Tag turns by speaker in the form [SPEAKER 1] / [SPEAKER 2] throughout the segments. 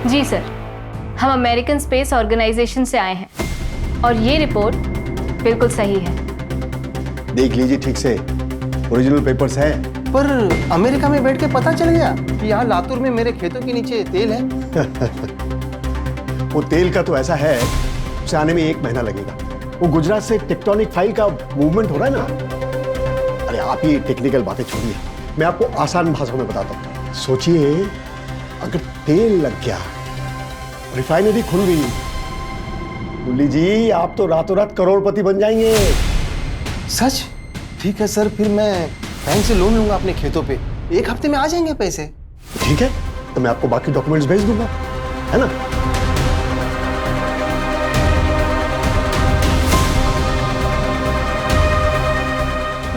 [SPEAKER 1] जी sir, हम American space organisation से आए हैं और ये रिपोर्ट बिल्कुल सही है।
[SPEAKER 2] देख लीजिए ठीक से, ओरिजिनल पेपर्स हैं।
[SPEAKER 3] पर अमेरिका में बैठ के पता चल गया कि यहाँ लातूर में मेरे खेतों के नीचे तेल है।
[SPEAKER 2] वो तेल का तो ऐसा है, उसे आने में 1 महीना लगेगा। वो गुजरात से टेक्टोनिक फाइल का मूवमेंट हो रहा है ना। अरे आप ये टेक्निकल बातें छोड़िए, मैं आपको आसान भाषा में बताता हूँ। सोचिए अगर तेल लग गया, रिफाइनरी खुल गई, मुरली जी आप तो रातों रात करोड़पति बन जाएंगे।
[SPEAKER 3] सच? ठीक है सर, फिर मैं बैंक से लोन लूंगा अपने खेतों पे। 1 हफ्ते में आ जाएंगे पैसे।
[SPEAKER 2] ठीक है, तो मैं आपको बाकी डॉक्यूमेंट्स भेज दूंगा, है ना।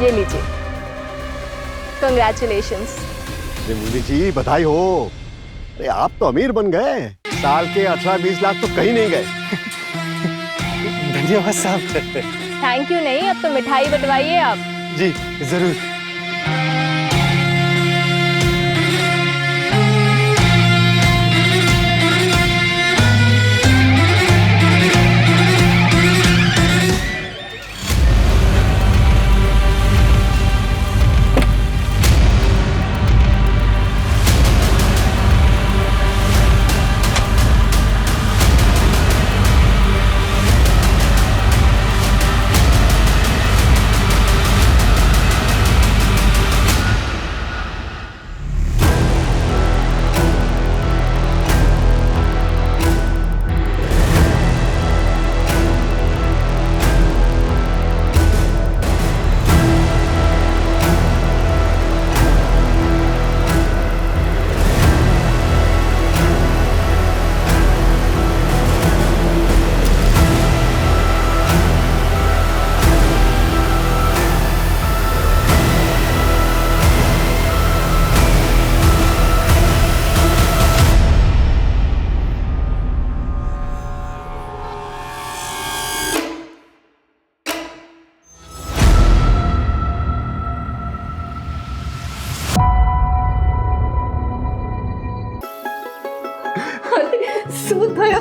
[SPEAKER 1] ये लीजिए, कंग्रेचुलेशंस।
[SPEAKER 2] अरे मुरली जी बधाई हो। अरे आप तो अमीर बन गए, साल के 18-20 लाख तो कहीं नहीं गए।
[SPEAKER 3] धन्यवाद साहब।
[SPEAKER 1] थैंक यू नहीं, अब तो मिठाई बंटवाइए आप।
[SPEAKER 3] जी जरूर।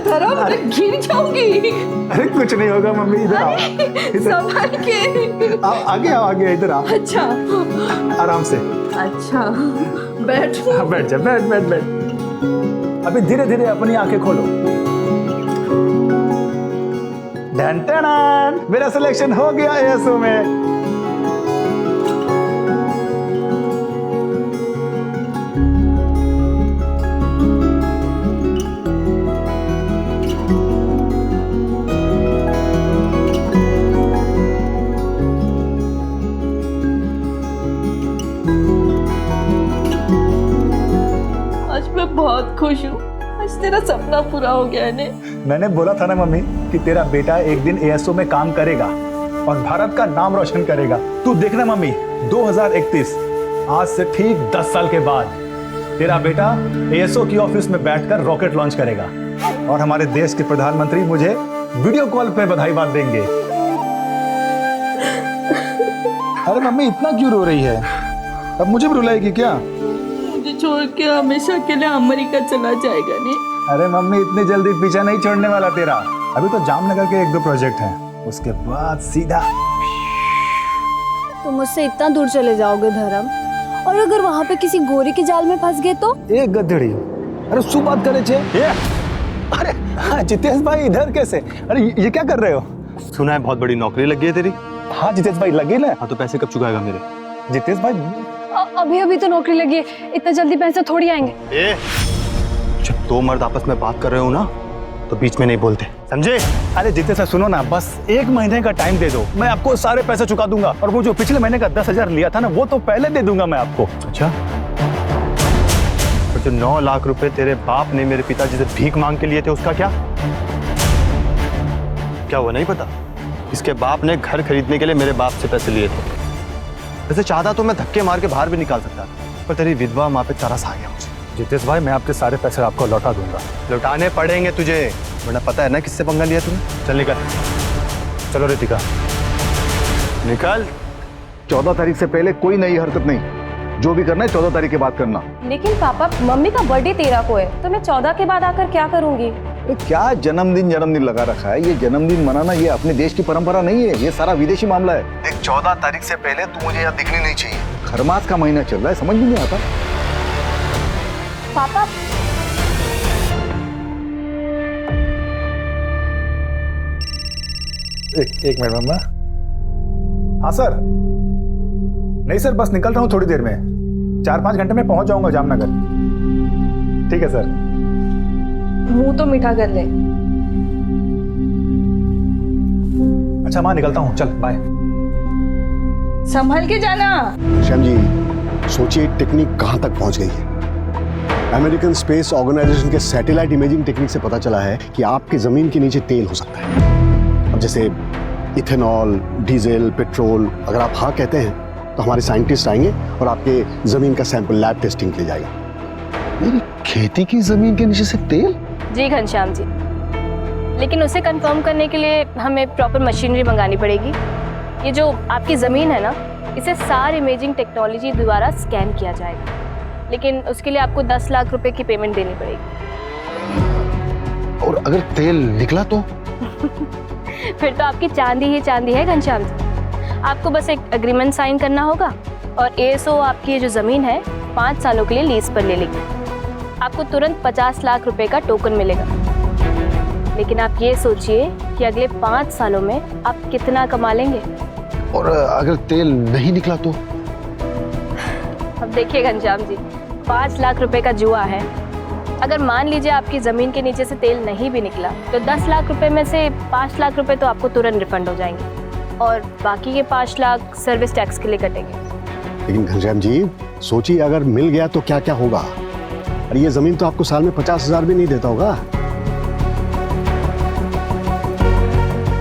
[SPEAKER 4] धर्म, मैं गिर जाऊंगी।
[SPEAKER 5] अरे कुछ नहीं होगा मम्मी, इधर आओ।
[SPEAKER 4] संभाल के।
[SPEAKER 5] आगे आओ, आगे इधर आओ।
[SPEAKER 4] अच्छा
[SPEAKER 5] आराम से।
[SPEAKER 4] अच्छा बैठ।
[SPEAKER 5] हाँ, बैठ जा, बैठ बैठ बैठ। अभी धीरे धीरे अपनी आंखें खोलो। डन टन, मेरा सिलेक्शन हो गया एएसओ में।
[SPEAKER 4] बहुत खुश हूँ, आज तेरा सपना पूरा हो गया है ने।
[SPEAKER 5] मैंने बोला था ना मम्मी कि तेरा बेटा एक दिन एएसओ में काम करेगा और भारत का नाम रोशन करेगा। तू देखना मम्मी, 2031 आज से ठीक 10 साल के बाद तेरा बेटा एएसओ की ऑफिस में बैठकर रॉकेट लॉन्च करेगा और हमारे देश के प्रधानमंत्री मुझे वीडियो कॉल पे बधाई बात देंगे। अरे मम्मी इतना क्यों रो रही है? अब मुझे भी रुलाएगी क्या?
[SPEAKER 4] छोड़ के हमेशा के लिए अमेरिका चला जाएगा नहीं?
[SPEAKER 5] अरे मम्मी इतनी जल्दी पीछा नहीं छोड़ने वाला तेरा। अभी तो जामनगर के 1-2 प्रोजेक्ट हैं, उसके बाद सीधा।
[SPEAKER 6] तुम मुझसे इतना दूर चले जाओगे धर्म, और अगर वहाँ पे किसी गोरी के जाल में फंस गए तो?
[SPEAKER 5] एक गधेड़ी। अरे सु बात करे छे। अरे हाँ जितेश भाई इधर कैसे? अरे ये क्या कर रहे हो?
[SPEAKER 7] सुना है बहुत बड़ी नौकरी लगी है तेरी।
[SPEAKER 5] हाँ जितेश भाई लगी ना।
[SPEAKER 7] हाँ तो पैसे कब चुकाएगा मेरे?
[SPEAKER 5] जितेश भाई
[SPEAKER 6] अभी अभी तो नौकरी लगी है, इतना जल्दी पैसे थोड़ी आएंगे।
[SPEAKER 7] जब 2 मर्द आपस में बात कर रहे हो ना तो बीच में नहीं बोलते, समझे?
[SPEAKER 5] अरे जितेश भाई सुनो ना, बस 1 महीने का टाइम दे दो, मैं आपको सारे पैसे चुका दूंगा। और वो जो पिछले महीने का 10,000 लिया था ना, वो तो पहले दे दूंगा मैं आपको।
[SPEAKER 7] अच्छा, तो जो 9 लाख रुपए तेरे बाप ने मेरे पिताजी से भीख मांग के लिए थे उसका क्या? क्या वो नहीं पता? इसके बाप ने घर खरीदने के लिए मेरे बाप से पैसे लिए थे। वैसे चाहता तो मैं धक्के मार के बाहर भी निकाल सकता, पर तेरी विधवा माँ पे तरस आ गया मुझे।
[SPEAKER 5] जितेश भाई मैं आपके सारे पैसे आपको लौटा दूंगा।
[SPEAKER 7] लौटाने पड़ेंगे तुझे, वरना पता है ना किससे पंगा लिया तूने। चल निकल।
[SPEAKER 5] चलो रितिका
[SPEAKER 7] निकल।
[SPEAKER 8] 14 तारीख से पहले कोई नई हरकत नहीं, जो भी करना है 14 तारीख के बाद करना।
[SPEAKER 9] लेकिन पापा, मम्मी का बर्थडे 13 को है, तो मैं 14 के बाद आकर क्या करूंगी?
[SPEAKER 8] तो क्या जन्मदिन लगा रखा है? ये जन्मदिन मनाना ये अपने देश की परंपरा नहीं है, ये सारा विदेशी मामला है। देख 14 तारीख से पहले तू मुझे यहाँ दिखनी नहीं चाहिए। खरमास का महीना चल रहा है, समझ में नहीं आता।
[SPEAKER 9] पापा,
[SPEAKER 5] एक मिनट मम्मा। हाँ सर। नहीं सर, बस निकल रहा हूँ थोड़ी देर में, 4-5 घंटे में पहुंच जाऊंगा जामनगर। ठीक है सर।
[SPEAKER 9] मुंह तो मीठा कर ले।
[SPEAKER 5] अच्छा माँ, निकलता हूँ, चल बाय।
[SPEAKER 4] संभल के जाना।
[SPEAKER 2] श्याम जी, सोचिए टेक्निक कहां तक पहुंच गई है। अमेरिकन स्पेस ऑर्गेनाइजेशन के सैटेलाइट इमेजिंग टेक्निक से पता चला है कि आपके जमीन के नीचे तेल हो सकता है। अब जैसे इथेनॉल, डीजल, पेट्रोल। अगर आप हाँ कहते हैं तो हमारे साइंटिस्ट आएंगे और आपके जमीन का सैंपल लैब टेस्टिंग के लिए जाएगा।
[SPEAKER 3] मेरी खेती की जमीन के नीचे से तेल?
[SPEAKER 1] जी घनश्याम जी, लेकिन उसे कंफर्म करने के लिए हमें प्रॉपर मशीनरी मंगानी पड़ेगी। ये जो आपकी ज़मीन है ना, इसे सार इमेजिंग टेक्नोलॉजी द्वारा स्कैन किया जाएगा, लेकिन उसके लिए आपको 10 लाख रुपए की पेमेंट देनी पड़ेगी।
[SPEAKER 3] और अगर तेल निकला तो?
[SPEAKER 1] फिर तो आपकी चांदी ही चांदी है घनश्याम जी। आपको बस एक एग्रीमेंट साइन करना होगा और एएसओ आपकी ये जो ज़मीन है 5 सालों के लिए लीज पर ले लेगी। आपको तुरंत 50 लाख रुपए का टोकन मिलेगा। लेकिन आप ये सोचिए कि अगले 5 सालों में आप कितना कमा लेंगे।
[SPEAKER 3] और अगर तेल नहीं निकला तो?
[SPEAKER 1] अब देखिए घनश्याम जी, 5 लाख रुपए का जुआ है। अगर मान लीजिए आपकी ज़मीन के नीचे से तेल नहीं भी निकला तो 10 लाख रुपए में से 5 लाख रुपए तो आपको तुरंत रिफंड हो जाएंगे और बाकी के 5 लाख सर्विस टैक्स के लिए कटेंगे।
[SPEAKER 2] लेकिन घनश्याम जी सोचिए, अगर मिल गया तो क्या क्या होगा। अरे ये जमीन तो आपको साल में 50,000 भी नहीं देता होगा।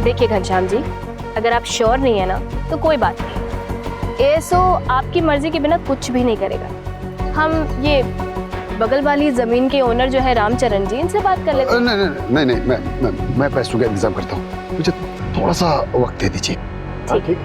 [SPEAKER 1] देखिए घनश्याम जी, अगर आप श्योर नहीं है ना तो कोई बात नहीं। एएसओ आपकी मर्जी के बिना कुछ भी नहीं करेगा। हम ये बगल वाली जमीन के ओनर जो है रामचरण जी, इनसे बात कर लेते हैं।
[SPEAKER 3] नहीं, मैं पैसों का इंतजाम करता हूँ, मुझे थोड़ा सा वक्त दे दीजिए।
[SPEAKER 1] ठीक।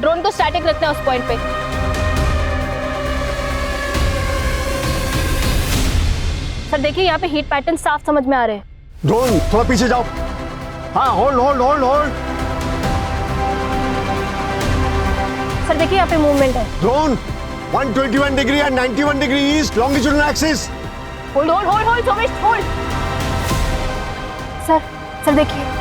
[SPEAKER 1] ड्रोन को स्टैटिक रखना उस पॉइंट पे। सर देखिए, यहाँ पे हीट पैटर्न साफ समझ में आ रहे हैं।
[SPEAKER 2] ड्रोन थोड़ा पीछे जाओ। हाँ, hold hold hold hold.
[SPEAKER 1] Sir देखिए, यहाँ पे मूवमेंट है।
[SPEAKER 2] Drone 121 degree and 91 degree east longitudinal axis.
[SPEAKER 1] Hold hold hold hold Somesh hold. Sir देखिए,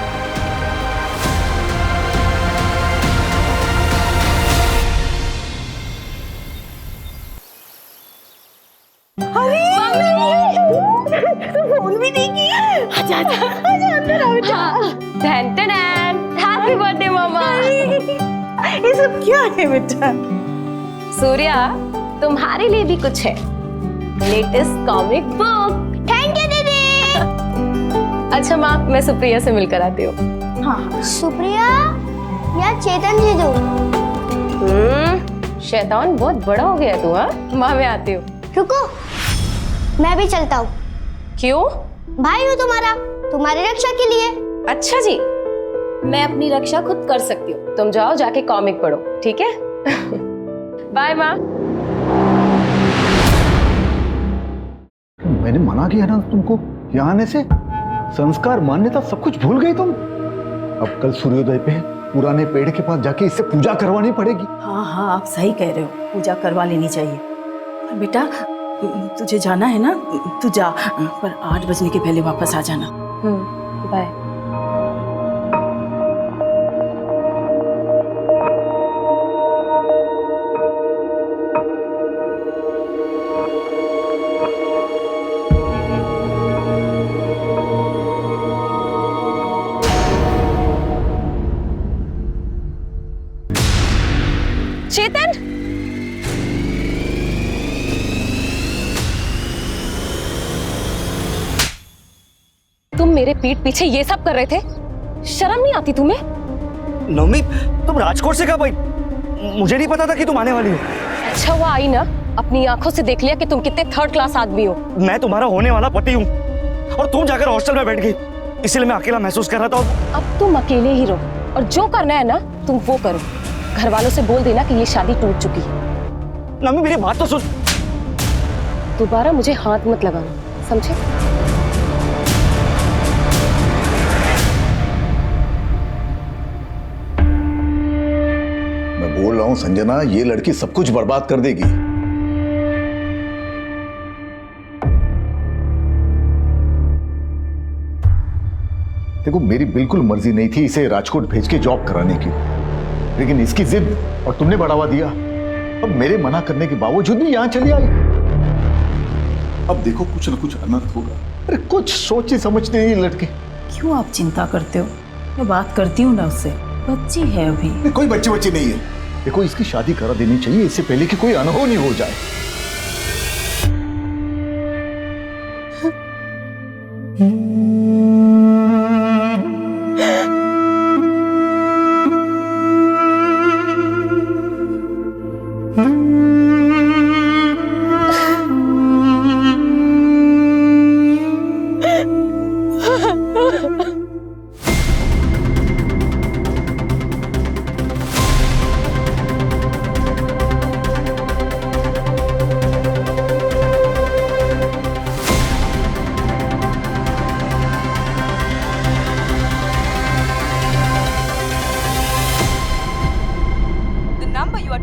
[SPEAKER 4] फोन भी नहीं किया। आजा अंदर आओ।
[SPEAKER 1] हैप्पी बर्थडे मामा।
[SPEAKER 4] ये सब क्या है बेटा?
[SPEAKER 9] सूर्या, तुम्हारे लिए भी कुछ है, latest comic book.
[SPEAKER 6] Thank you दीदी।
[SPEAKER 9] अच्छा माँ, मैं सुप्रिया से मिलकर आती हूँ।
[SPEAKER 4] हाँ।
[SPEAKER 6] सुप्रिया या चेतन जी दो।
[SPEAKER 9] शैतान बहुत बड़ा हो गया तू। हाँ माँ, मैं आती हूँ।
[SPEAKER 6] रुको, मैं भी चलता हूँ।
[SPEAKER 9] क्यों?
[SPEAKER 6] भाई हूँ तुम्हारा, तुम्हारी रक्षा के लिए।
[SPEAKER 9] अच्छा जी, मैं अपनी रक्षा खुद कर सकती हूँ। तुम जाओ, जाके कॉमिक पढ़ो, ठीक है? बाय माँ।
[SPEAKER 8] मैंने मना किया ना तुमको यहाँ आने से। संस्कार, मान्यता सब कुछ भूल गई तुम। अब कल सूर्योदय पे पुराने पेड़ के पास जाके इससे पूजा करवानी पड़ेगी।
[SPEAKER 4] हाँ, आप सही कह रहे हो, पूजा करवा लेनी चाहिए। पर बेटा, तुझे जाना है ना, तू जा, पर 8 बजने के पहले वापस आ जाना।
[SPEAKER 9] बाय। मेरे पीठ पीछे ये सब कर रहे थे? शर्म नहीं आती तुम्हें?
[SPEAKER 10] नवमी, तुम राजकोट से कब आई? मुझे नहीं पता था कि तुम आने वाली हो।
[SPEAKER 9] अच्छा हुआ आई ना, अपनी आंखों से देख लिया कि तुम कितने थर्ड क्लास आदमी हो।
[SPEAKER 10] मैं तुम्हारा होने वाला पति हूँ और तुम जाकर हॉस्टल में बैठ गई, इसलिए मैं अकेला महसूस कर रहा था।
[SPEAKER 9] अब तुम अकेले ही रहो और जो करना है ना तुम वो करो। घर वालों से बोल देना कि ये शादी टूट चुकी है।
[SPEAKER 10] नवमी, मेरी बात तो सुन।
[SPEAKER 9] दोबारा मुझे हाथ मत लगाना, समझे?
[SPEAKER 8] मैं बोल रहा हूं संजना, ये लड़की सब कुछ बर्बाद कर देगी। देखो, मेरी बिल्कुल मर्जी नहीं थी इसे राजकोट भेज के जॉब कराने की, लेकिन इसकी जिद और तुमने बढ़ावा दिया। अब मेरे मना करने के बावजूद भी यहां चली आई। अब देखो कुछ ना कुछ अनर्थ होगा। अरे कुछ सोचती समझती नहीं लड़की।
[SPEAKER 4] क्यों आप चिंता करते हो? मैं बात करती हूँ ना उससे, बच्ची है अभी।
[SPEAKER 8] कोई बच्ची नहीं है। देखो, इसकी शादी करा देनी चाहिए इससे पहले कि कोई अनहोनी हो जाए।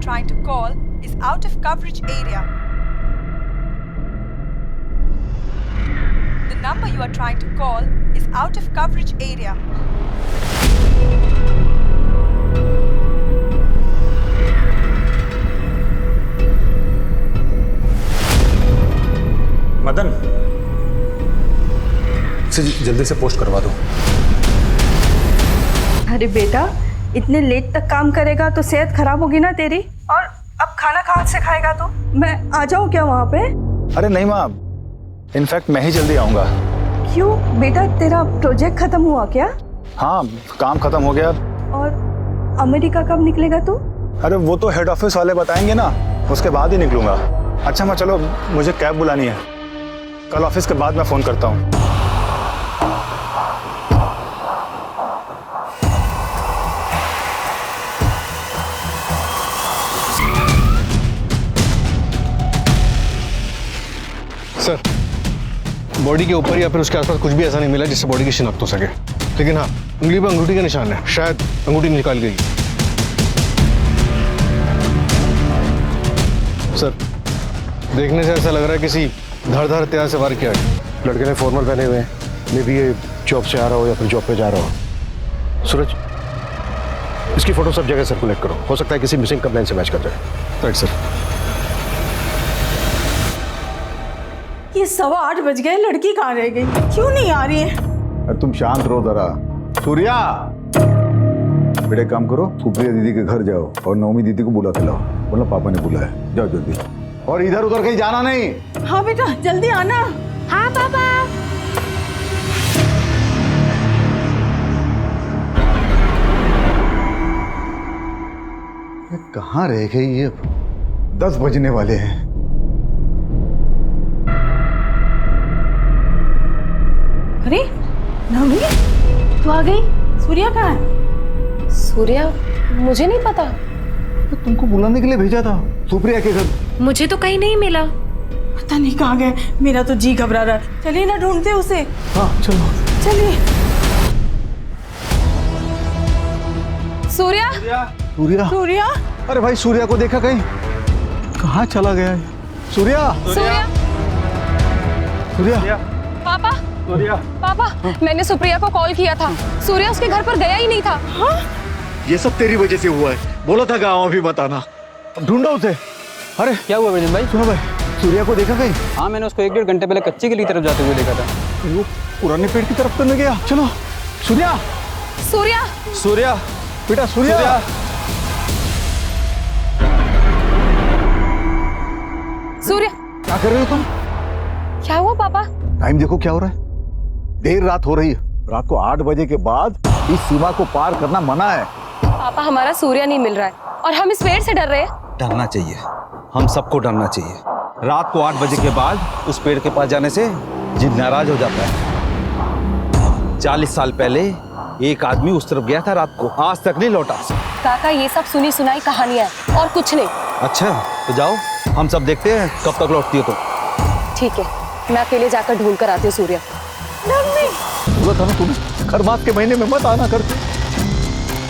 [SPEAKER 11] Trying to call is out of coverage area. The number you are trying to call is out of coverage area.
[SPEAKER 5] Madan, इसे जल्दी से पोस्ट करवा दो।
[SPEAKER 11] अरे बेटा, इतने लेट तक काम करेगा तो सेहत खराब होगी ना तेरी। और अब खाना कहाँ से खाएगा तू? मैं आ जाऊँ क्या वहाँ पे?
[SPEAKER 5] अरे नहीं माँ, इनफैक्ट मैं ही जल्दी आऊँगा।
[SPEAKER 11] क्यों बेटा, तेरा प्रोजेक्ट खत्म हुआ क्या?
[SPEAKER 5] हाँ, काम खत्म हो गया।
[SPEAKER 11] और अमेरिका कब निकलेगा तू?
[SPEAKER 5] अरे वो तो हेड ऑफिस वाले बताएंगे ना, उसके बाद ही निकलूंगा। अच्छा माँ, चलो मुझे कैब बुलानी है, कल ऑफिस के बाद मैं फ़ोन करता हूँ।
[SPEAKER 7] सर, बॉडी के ऊपर या फिर उसके आसपास कुछ भी ऐसा नहीं मिला जिससे बॉडी की शिनाख्त हो सके, लेकिन हाँ, उंगली पर अंगूठी का निशान है, शायद अंगूठी निकाल गई। सर, देखने से ऐसा लग रहा है किसी धारदार हथियार से वार किया है। लड़के ने फॉर्मल पहने हुए हैं, मे बी ये जॉब से आ रहा हो या फिर जॉब पे जा रहा हो। सूरज, इसकी फोटो सब जगह सर्कुलेट करो, हो सकता है किसी मिसिंग कंप्लेंट से मैच कर जाए। Right sir.
[SPEAKER 4] ये 8:15 बज गए, लड़की कहाँ रह गई? क्यों नहीं आ रही है?
[SPEAKER 8] तुम शांत रहो जरा। सूर्या, बेटे काम करो, सुप्रिया दीदी के घर जाओ और नवमी दीदी को बुला के लाओ, बोला पापा ने बुलाया। जाओ जल्दी, और इधर उधर कहीं जाना नहीं।
[SPEAKER 4] हाँ बेटा, जल्दी आना।
[SPEAKER 6] हाँ पापा।
[SPEAKER 8] कहाँ रह गई ये? 10 बजने वाले हैं।
[SPEAKER 4] अरे नवमी, तू आ गई? सूर्या कहाँ है?
[SPEAKER 9] सूर्या, मुझे नहीं पता।
[SPEAKER 8] तो तुमको बुलाने के लिए भेजा था सुप्रिया के घर।
[SPEAKER 1] मुझे तो कहीं नहीं मिला।
[SPEAKER 4] पता नहीं कहाँ गए, मेरा तो जी घबरा रहा है। चलिए ना, ढूंढते उसे।
[SPEAKER 8] हाँ चलो
[SPEAKER 4] चलिए।
[SPEAKER 9] सूर्या,
[SPEAKER 8] सूर्या,
[SPEAKER 4] सूर्या,
[SPEAKER 8] अरे भाई सूर्या को देखा कहीं? कहाँ चला गया है सूर्या?
[SPEAKER 9] सूर्या,
[SPEAKER 8] सूर्या,
[SPEAKER 9] पापा,
[SPEAKER 5] सूर्या,
[SPEAKER 9] पापा, मैंने सुप्रिया को कॉल किया था, सूर्या उसके घर पर गया ही नहीं था।
[SPEAKER 4] हाँ?
[SPEAKER 8] ये सब तेरी वजह से हुआ है। बोला था गाँव अभी बताना। ढूंढो उसे। अरे
[SPEAKER 12] क्या हुआ विजन भाई?
[SPEAKER 8] सुनो भाई, सूर्या को देखा कहीं?
[SPEAKER 12] हाँ, मैंने उसको 1-1.5 घंटे पहले कच्ची गली तरफ जाते हुए देखा था।
[SPEAKER 8] वो पुराने पेड़ की तरफ तो नहीं गया? चलो। सूर्या,
[SPEAKER 9] सूर्या,
[SPEAKER 5] सूर्या,
[SPEAKER 8] बेटा सूर्या,
[SPEAKER 9] सूर्या,
[SPEAKER 8] क्या कर रहे हो तुम?
[SPEAKER 9] क्या हुआ पापा?
[SPEAKER 8] टाइम देखो क्या हो रहा है, देर रात हो रही है। रात को 8 बजे के बाद इस सीमा को पार करना मना है।
[SPEAKER 9] पापा, हमारा सूर्या नहीं मिल रहा है और हम इस पेड़ से डर रहे हैं।
[SPEAKER 3] डरना चाहिए, हम सबको डरना चाहिए। रात को 8 बजे के बाद उस पेड़ के पास जाने से जिन नाराज हो जाता है। 40 साल पहले एक आदमी उस तरफ गया था रात को, आज तक नहीं लौटा।
[SPEAKER 9] काका, ये सब सुनी सुनाई कहानियां हैं और कुछ नहीं।
[SPEAKER 3] अच्छा तो जाओ, हम सब देखते हैं कब तक लौटती हो। तो
[SPEAKER 9] ठीक है, मैं अकेले जाकर ढूंढ कर आती हूँ सूर्या।
[SPEAKER 8] तुम्हें खरमास के महीने में मत आना करते।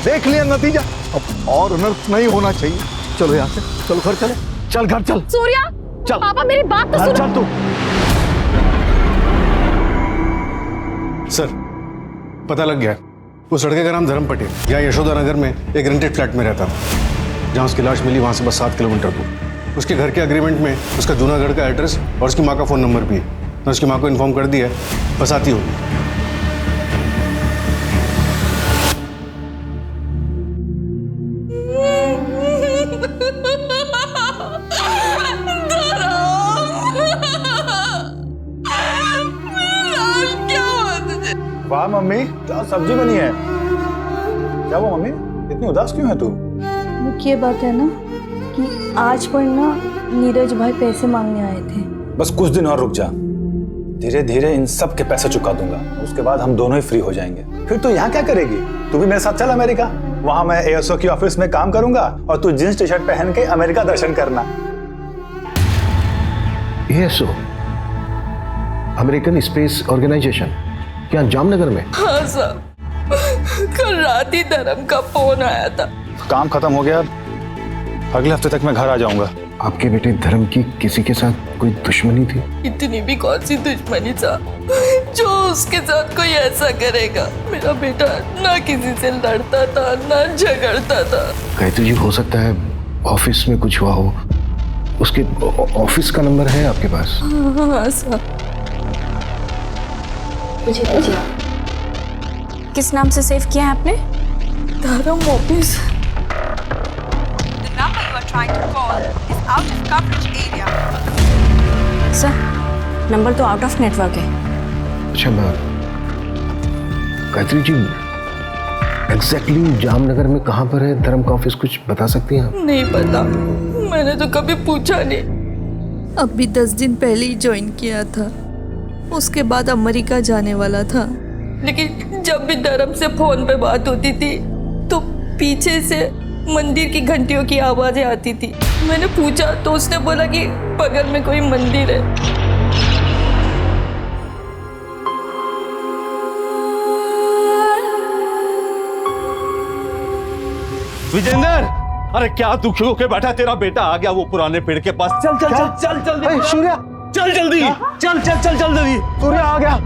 [SPEAKER 8] देख लिया नतीजा, अब और अनर्थ नहीं होना चाहिए। चलो यहाँ से, चलो घर चले। चल घर चल।
[SPEAKER 9] सूर्या,
[SPEAKER 8] चल।
[SPEAKER 9] पापा मेरी बात तो
[SPEAKER 8] घर
[SPEAKER 9] सुनो।
[SPEAKER 8] चल तू।
[SPEAKER 7] सर, पता लग गया। उस लड़के का नाम धर्म पटेल, यहाँ यशोदा नगर में एक रेंटेड फ्लैट में रहता था। जहाँ उसकी लाश मिली वहाँ से बस 7 किलोमीटर दूर। उसके घर के एग्रीमेंट में उसका जूनागढ़ का एड्रेस और उसकी माँ का फ़ोन नंबर भी है। मैं उसकी माँ को इन्फॉर्म कर दिया है, बस आती होगी।
[SPEAKER 5] वाह मम्मी, क्या सब्जी बनी है। क्या वो मम्मी, इतनी उदास क्यों है तू?
[SPEAKER 6] मुख्य बात है ना कि आज पर ना नीरज भाई पैसे मांगने आए थे।
[SPEAKER 5] बस कुछ दिन और रुक जा, धीरे धीरे इन सब के पैसे चुका दूंगा। उसके बाद हम दोनों ही फ्री हो जाएंगे। फिर तू यहाँ क्या करेगी? तू भी मेरे साथ चल अमेरिका। वहां मैं एएसओ की ऑफिस में काम करूंगा और तू जींस टी शर्ट पहन के अमेरिका दर्शन करना।
[SPEAKER 7] एएसओ, अमेरिकन स्पेस ऑर्गेनाइजेशन, क्या जामनगर में?
[SPEAKER 11] हाँ साहब, कल रात ही धर्म का फोन आया था।
[SPEAKER 5] काम खत्म हो गया, अगले हफ्ते तक मैं घर आ जाऊंगा।
[SPEAKER 7] आपके बेटे धर्म की किसी के साथ कोई दुश्मनी थी?
[SPEAKER 11] इतनी भी कौन सी दुश्मनी था जो उसके साथ कोई ऐसा करेगा। मेरा बेटा ना किसी से लड़ता था ना झगड़ता था।
[SPEAKER 7] कहते जी, हो सकता है ऑफिस में कुछ हुआ हो। उसके ऑफिस का नंबर है आपके पास?
[SPEAKER 11] हाँ साहब।
[SPEAKER 6] मुझे दीजिए। किस नाम से सेव किया है आपने?
[SPEAKER 11] धर्म ऑफिस।
[SPEAKER 6] सर, नंबर तो आउट ऑफ नेटवर्क है।
[SPEAKER 7] अच्छा मैम, गायत्री जी एग्जैक्टली जामनगर में कहाँ पर है धर्म का ऑफिस, कुछ बता सकती हैं आप?
[SPEAKER 11] नहीं पता, मैंने तो कभी पूछा नहीं। अभी 10 दिन पहले ही ज्वाइन किया था। उसके बाद अमेरिका जाने वाला था, लेकिन जब भी धर्म से फोन पे बात होती थी तो पीछे से मंदिर की घंटियों की आवाजें आती थी। मैंने पूछा तो उसने बोला कि बगल में कोई मंदिर है।
[SPEAKER 10] विजेंद्र, अरे क्या दुखी होके बैठा? तेरा बेटा आ गया वो पुराने पेड़ के पास। चल चल चल चल जल्दी।
[SPEAKER 3] सूर्या,
[SPEAKER 10] चल जल्दी, चल चल चल चल जल्दी।
[SPEAKER 3] सूर्या आ गया।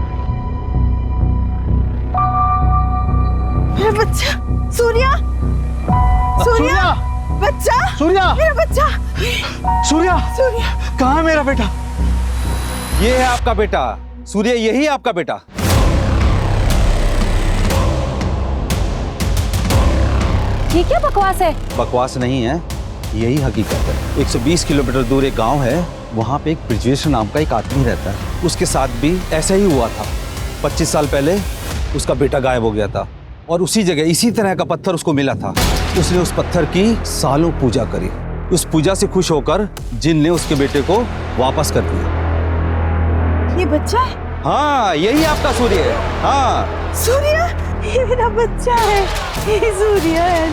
[SPEAKER 11] मेरा बच्चा सूर्या, सूर्या, बच्चा,
[SPEAKER 3] सूर्या,
[SPEAKER 11] मेरा बच्चा,
[SPEAKER 3] सूर्या,
[SPEAKER 11] सूर्या।
[SPEAKER 3] कहाँ है मेरा बेटा? ये है आपका बेटा सूर्या, यही है आपका बेटा।
[SPEAKER 9] ये क्या बकवास है?
[SPEAKER 3] बकवास नहीं है, यही हकीकत है। 120 किलोमीटर दूर एक गांव है, वहां पे एक ब्रिजेश नाम का एक आदमी रहता है। उसके साथ भी ऐसा ही हुआ था। 25 साल पहले उसका बेटा गायब हो गया था और उसी जगह इसी तरह का पत्थर उसको मिला था। उसने उस पत्थर की सालों पूजा करी। उस पूजा से खुश होकर जिन ने उसके बेटे को वापस कर दिया।
[SPEAKER 11] ये बच्चा है?
[SPEAKER 3] हाँ, यही आपका सूर्य है। हाँ
[SPEAKER 11] सूर्या, ये मेरा बच्चा है। ये सूर्या है,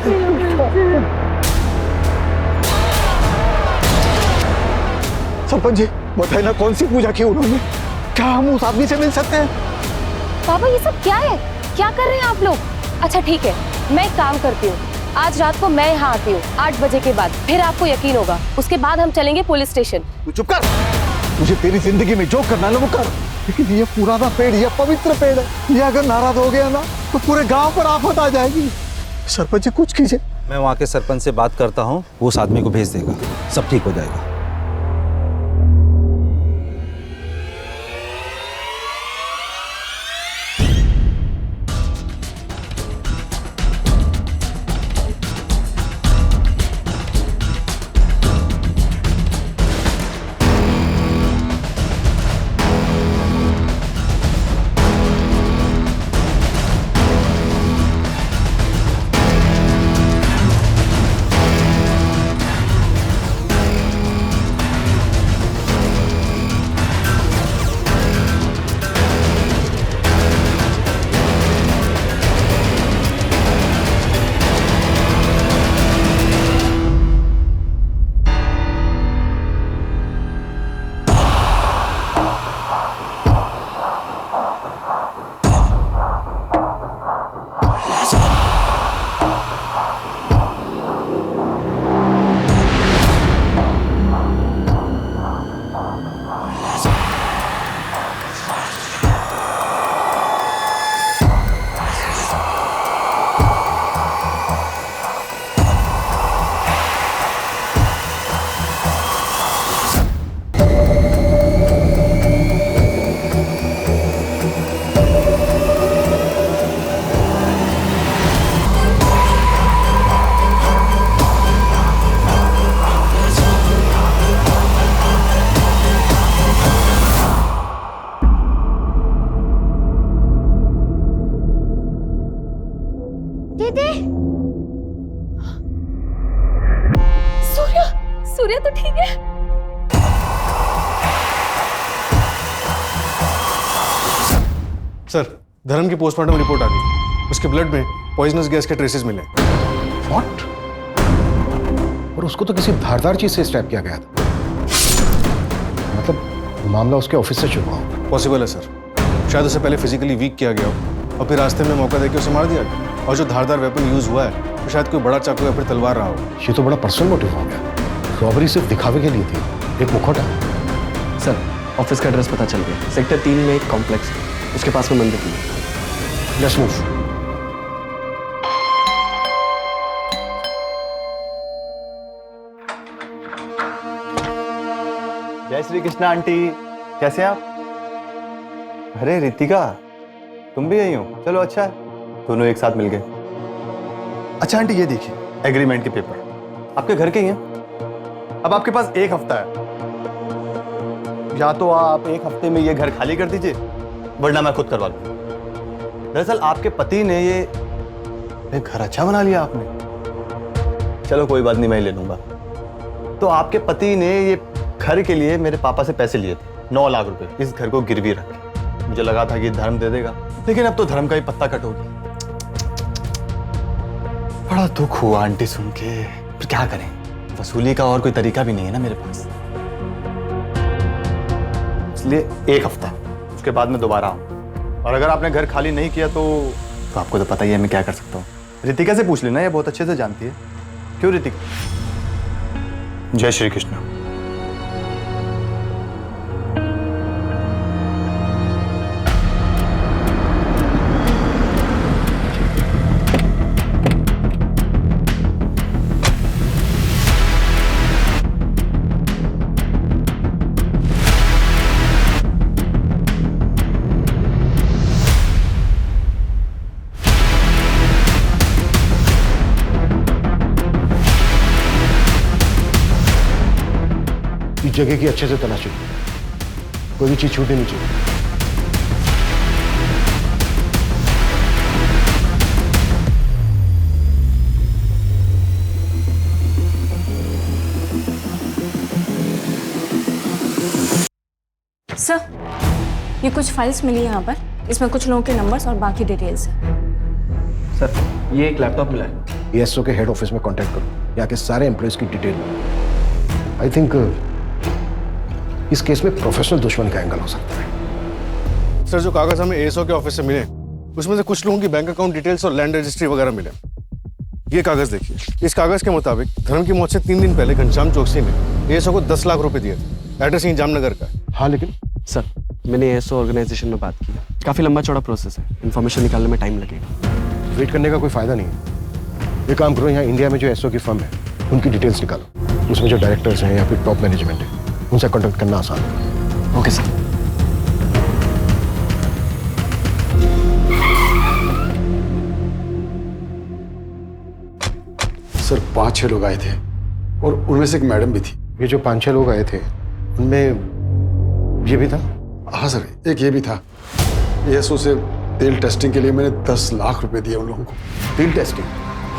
[SPEAKER 11] मेरा बच्चा।
[SPEAKER 8] सरपंच जी बताइए ना, कौन सी पूजा की उन्होंने? क्या हम उस आदमी से मिल सकते हैं?
[SPEAKER 9] पापा, ये सब क्या है? क्या कर रहे हैं आप लोग? अच्छा ठीक है, मैं एक काम करती हूँ, आज रात को मैं यहाँ आती हूँ 8 बजे के बाद, फिर आपको यकीन होगा। उसके बाद हम चलेंगे पुलिस स्टेशन।
[SPEAKER 8] तू चुप कर। मुझे तेरी जिंदगी में जो करना है ना वो कर, लेकिन ये पुराना पेड़, ये पवित्र पेड़ है, ये अगर नाराज हो गया ना तो पूरे गांव पर आफत आ जाएगी। सरपंच जी कुछ कीजिए।
[SPEAKER 3] मैं वहाँ के सरपंच से बात करता हूँ, वो उस आदमी को भेज देगा, सब ठीक हो जाएगा।
[SPEAKER 9] दीदी, सूर्या, सूर्या तो ठीक है।
[SPEAKER 7] सर, धर्म की पोस्टमार्टम रिपोर्ट आ गई। उसके ब्लड में पॉइजनस गैस के ट्रेसेस मिले।
[SPEAKER 8] व्हाट? और उसको तो किसी धारदार चीज से स्टैब किया गया था। मतलब मामला उसके ऑफिस से शुरू हुआ।
[SPEAKER 7] पॉसिबल है सर, शायद उसे पहले फिजिकली वीक किया गया हो और फिर रास्ते में मौका देकर उसे मार दिया गया। और जो धारदार वेपन यूज हुआ है तो शायद कोई बड़ा चाकू या फिर तलवार रहा हो।
[SPEAKER 8] ये तो बड़ा पर्सनल मोटिव हो गया। रॉबरी सिर्फ दिखावे के लिए थी, एक मुखौटा।
[SPEAKER 12] सर, ऑफिस का एड्रेस पता चल गया। सेक्टर 3 में एक कॉम्प्लेक्स है, उसके पास में मंदिर भी है।
[SPEAKER 8] Let's move.
[SPEAKER 13] जय श्री कृष्णा आंटी, कैसे हैं आप? अरे रितिका, तुम भी यही हो? चलो अच्छा है, दोनों एक साथ मिल गए। अच्छा आंटी, ये देखिए एग्रीमेंट के पेपर आपके घर के ही हैं। अब आपके पास एक हफ्ता है, या तो आप एक हफ्ते में ये घर खाली कर दीजिए, वरना मैं खुद करवा लूंगा। दरअसल आपके पति ने ये घर अच्छा बना लिया आपने। चलो कोई बात नहीं, मैं ले लूंगा। तो आपके पति ने ये घर के लिए मेरे पापा से पैसे लिए थे, 9 लाख रुपए, इस घर को गिरवी रख के। मुझे लगा था कि धर्म दे देगा, लेकिन अब तो धर्म का ही पत्ता कट हो गया। बड़ा दुख हुआ आंटी सुन के, पर क्या करें, वसूली का और कोई तरीका भी नहीं है ना मेरे पास। इसलिए एक हफ्ता, उसके बाद मैं दोबारा आऊँ। और अगर आपने घर खाली नहीं किया तो आपको तो पता ही है मैं क्या कर सकता हूँ। रितिका से पूछ लेना, ये बहुत अच्छे से जानती है। क्यों रितिका? जय श्री कृष्ण।
[SPEAKER 8] जगह की अच्छे से तलाशी, कोई भी चीज छूटनी नहीं चाहिए।
[SPEAKER 6] सर, ये कुछ फाइल्स मिली यहाँ पर, इसमें कुछ लोगों के नंबर्स और बाकी डिटेल्स हैं।
[SPEAKER 12] सर, ये एक लैपटॉप मिला है।
[SPEAKER 8] ESO के हेड ऑफिस में कांटेक्ट करो, यहाँ के सारे एम्प्लॉयज की डिटेल। आई थिंक इस केस में प्रोफेशनल दुश्मन का एंगल हो सकता है।
[SPEAKER 7] सर, जो कागज हमें ASO के ऑफिस से मिले, उसमें से कुछ लोगों की बैंक अकाउंट डिटेल्स और लैंड रजिस्ट्री वगैरह मिले। ये कागज देखिए, इस कागज के मुताबिक धर्म की मौत से 3 दिन पहले घनश्याम चौकसी ने ASO को 10 लाख रुपए दिए थे। एड्रेस यहीं जामनगर का है।
[SPEAKER 8] हाँ, लेकिन
[SPEAKER 12] सर, मैंने ASO ऑर्गेनाइजेशन में बात की, काफी लंबा चौड़ा प्रोसेस है, इन्फॉर्मेशन निकालने में टाइम लगेगा।
[SPEAKER 8] वेट करने का कोई फायदा नहीं है। ये काम करो, यहाँ इंडिया में जो ASO की फर्म है उनकी डिटेल्स निकालो, उसमें जो डायरेक्टर्स हैं या फिर टॉप मैनेजमेंट है उनसे कॉन्टेक्ट करना आसान है।
[SPEAKER 12] Okay sir.
[SPEAKER 14] सर, 5-6 लोग आए थे और उनमें से एक मैडम भी थी।
[SPEAKER 8] ये जो 5-6 लोग आए थे उनमें ये भी था?
[SPEAKER 14] हाँ सर, एक ये भी था। ASO से तेल टेस्टिंग के लिए मैंने 10 लाख रुपए दिए उन लोगों को।
[SPEAKER 8] तेल टेस्टिंग?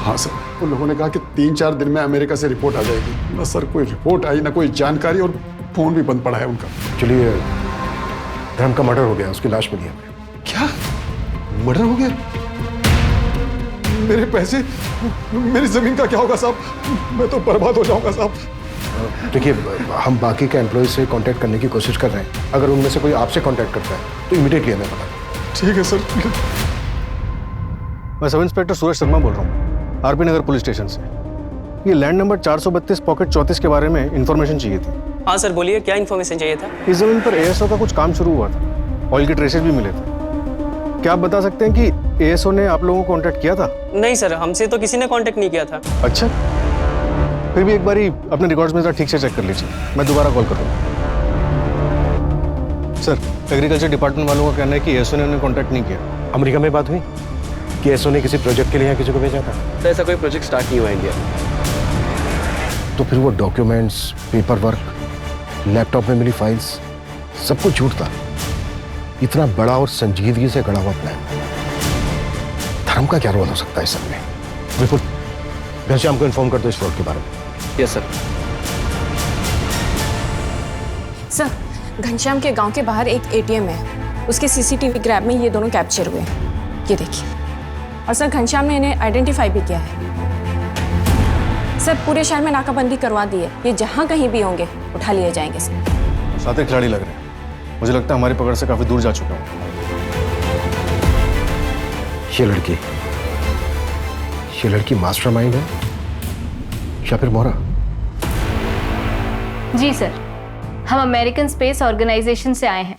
[SPEAKER 14] हाँ सर, उन लोगों ने कहा कि 3-4 दिन में अमेरिका से रिपोर्ट आ जाएगी। ना सर कोई रिपोर्ट आई, ना कोई जानकारी, और फोन भी बंद पड़ा है उनका।
[SPEAKER 8] चलिए, धर्म का मर्डर हो गया, उसकी लाश मिली है।
[SPEAKER 14] क्या मर्डर हो गया? मेरे पैसे, मेरी जमीन का क्या होगा साहब? मैं तो बर्बाद हो जाऊंगा साहब।
[SPEAKER 8] देखिए, हम बाकी के एम्प्लॉय से कांटेक्ट करने की कोशिश कर रहे हैं। अगर उनमें से कोई आपसे कांटेक्ट करता है तो इमीडिएटली हमें बता दें।
[SPEAKER 14] ठीक है सर।
[SPEAKER 7] मैं सब इंस्पेक्टर सूरज शर्मा बोल रहा हूँ, आरपी नगर पुलिस स्टेशन से। ये लैंड नंबर 432 पॉकेट 34 के बारे में इंफॉर्मेशन चाहिए थी।
[SPEAKER 12] हाँ सर, बोलिए, क्या इन्फॉर्मेशन चाहिए था?
[SPEAKER 7] इस जमीन पर ASO का कुछ काम शुरू हुआ था, ऑयल के ट्रेसेस भी मिले थे। क्या आप बता सकते हैं कि ASO ने आप लोगों को कांटेक्ट किया था?
[SPEAKER 12] नहीं सर, हमसे तो किसी ने कांटेक्ट नहीं किया था।
[SPEAKER 7] अच्छा, फिर भी एक बारी अपने रिकॉर्ड्स में जरा ठीक से चेक कर लीजिए, मैं दोबारा कॉल करूँगा। सर, एग्रीकल्चर डिपार्टमेंट वालों का कहना है कि ASO ने उन्हें कांटेक्ट नहीं किया।
[SPEAKER 8] अमेरिका में बात हुई कि ASO ने किसी प्रोजेक्ट के लिए यहाँ किसी को भेजा था?
[SPEAKER 12] तो ऐसा कोई प्रोजेक्ट स्टार्ट नहीं हुआ इंडिया में।
[SPEAKER 8] तो फिर वो डॉक्यूमेंट्स, पेपर वर्क, लैपटॉप में मिली फाइल्स, सब कुछ झूठ था। इतना बड़ा और संजीदगी से गढ़ा हुआ प्लान धर्म
[SPEAKER 7] धर्म का क्या रोल हो सकता है इस सब में? विपुल, घनश्याम को इन्फॉर्म कर दो इस फ्रॉड के बारे में।
[SPEAKER 12] Yes sir.
[SPEAKER 15] सर, घनश्याम के गांव के बाहर एक एटीएम है, उसके सीसीटीवी ग्रैब में ये दोनों कैप्चर हुए हैं, ये देखिए। और सर, घनश्याम ने इन्हें आइडेंटिफाई भी किया है। सर, पूरे शहर में नाकाबंदी करवा दी है, ये जहां कहीं भी होंगे उठा लिए जाएंगे सर।
[SPEAKER 7] साथ खिलाड़ी लग रहे हैं, मुझे लगता है हमारी पकड़ से काफी दूर जा चुका हूं। ये लड़की मास्टरमाइंड है या फिर मोहरा?
[SPEAKER 1] जी सर, हम अमेरिकन स्पेस ऑर्गेनाइजेशन से आए हैं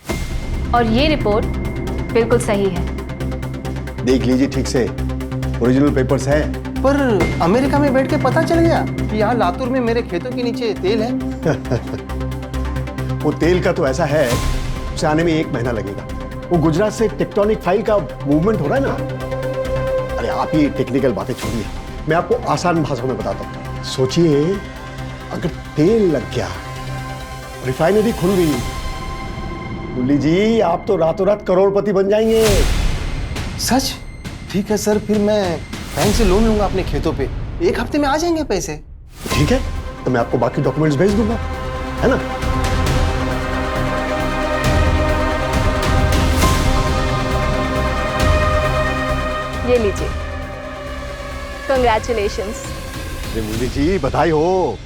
[SPEAKER 1] और ये रिपोर्ट बिल्कुल सही है।
[SPEAKER 2] देख लीजिए ठीक से, ओरिजिनल पेपर्स हैं।
[SPEAKER 16] पर अमेरिका में बैठ के पता चल गया कि यहाँ लातूर में मेरे खेतों के नीचे तेल है।
[SPEAKER 2] वो तेल का तो ऐसा है, उसे आने में 1 महीना लगेगा। वो गुजरात से टेक्टोनिक फाइल का मूवमेंट हो रहा है ना। अरे आप ये टेक्निकल बातें छोड़िए, मैं आपको आसान भाषा में बताता हूँ। सोचिए, अगर तेल लग गया, रिफाइनरी खुल गई, मुरली जी आप तो रातों रात करोड़पति बन जाएंगे।
[SPEAKER 16] सच? ठीक है सर, फिर मैं बैंक से लोन लूंगा अपने खेतों पे, 1 हफ्ते में आ जाएंगे पैसे।
[SPEAKER 2] ठीक है, तो मैं आपको बाकी डॉक्यूमेंट्स भेज दूंगा, है ना?
[SPEAKER 1] ये लीजिए, कंग्रेचुलेशंस।
[SPEAKER 2] अरे मुरली जी बधाई हो।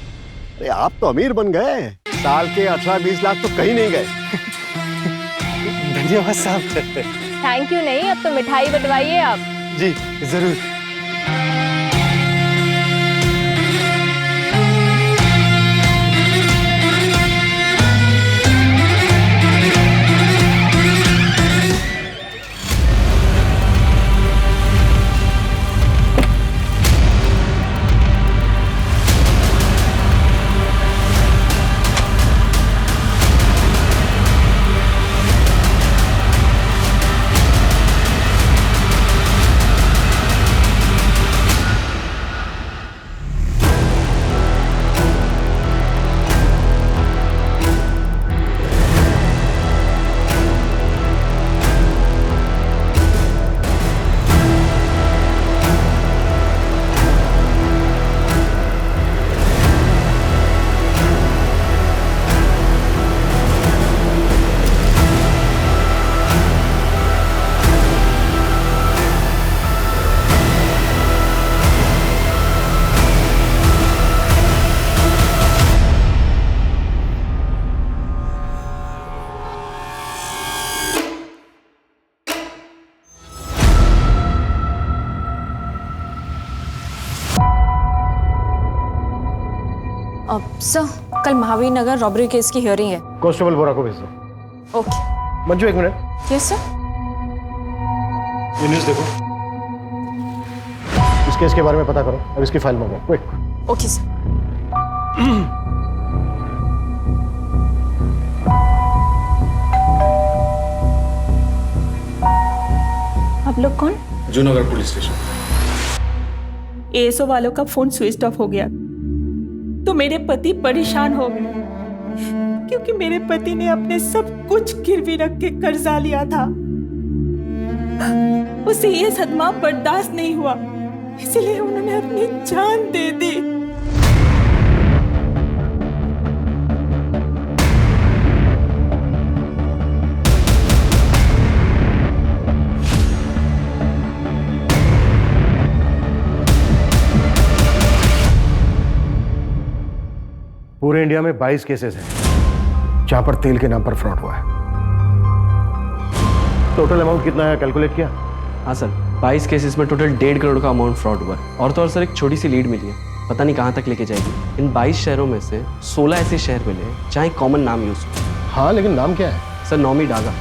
[SPEAKER 2] अरे आप तो अमीर बन गए, साल के 18-20 लाख तो कहीं नहीं गए।
[SPEAKER 16] धन्यवाद साहब।
[SPEAKER 1] थैंक यू नहीं, अब तो मिठाई बंटवाइए आप।
[SPEAKER 16] जी जरूर।
[SPEAKER 15] सर, कल महावीर नगर रॉबरी केस की हियरिंग है।
[SPEAKER 7] कांस्टेबल बोरा को भेज दो।
[SPEAKER 15] Okay.
[SPEAKER 7] Manju 1 minute.
[SPEAKER 15] Yes sir.
[SPEAKER 7] ये न्यूज़ देखो, इस केस के बारे में पता करो, अब इसकी फाइल मंगाओ, क्विक।
[SPEAKER 15] Okay sir.
[SPEAKER 4] आप लोग कौन?
[SPEAKER 7] Junagadh police station.
[SPEAKER 4] एएसओ वालों का फोन स्विच ऑफ हो गया तो मेरे पति परेशान हो गए, क्योंकि मेरे पति ने अपने सब कुछ गिरवी रख के कर्जा लिया था। उसे ये सदमा बर्दाश्त नहीं हुआ, इसलिए उन्होंने अपनी जान दे दी।
[SPEAKER 7] पूरे इंडिया में 22 केसेस हैं जहां पर तेल के नाम पर फ्रॉड हुआ है। टोटल अमाउंट कितना है कैलकुलेट किया?
[SPEAKER 12] हाँ सर, 22 केसेस में टोटल 1.5 करोड़ का अमाउंट फ्रॉड हुआ है। और तो और सर, एक छोटी सी लीड मिली है, पता नहीं कहाँ तक लेके जाएगी। इन 22 शहरों में से 16 ऐसे शहर मिले जहाँ एक कॉमन नाम यूज हो।
[SPEAKER 7] हाँ, लेकिन नाम क्या है?
[SPEAKER 12] सर, नौमी डागा,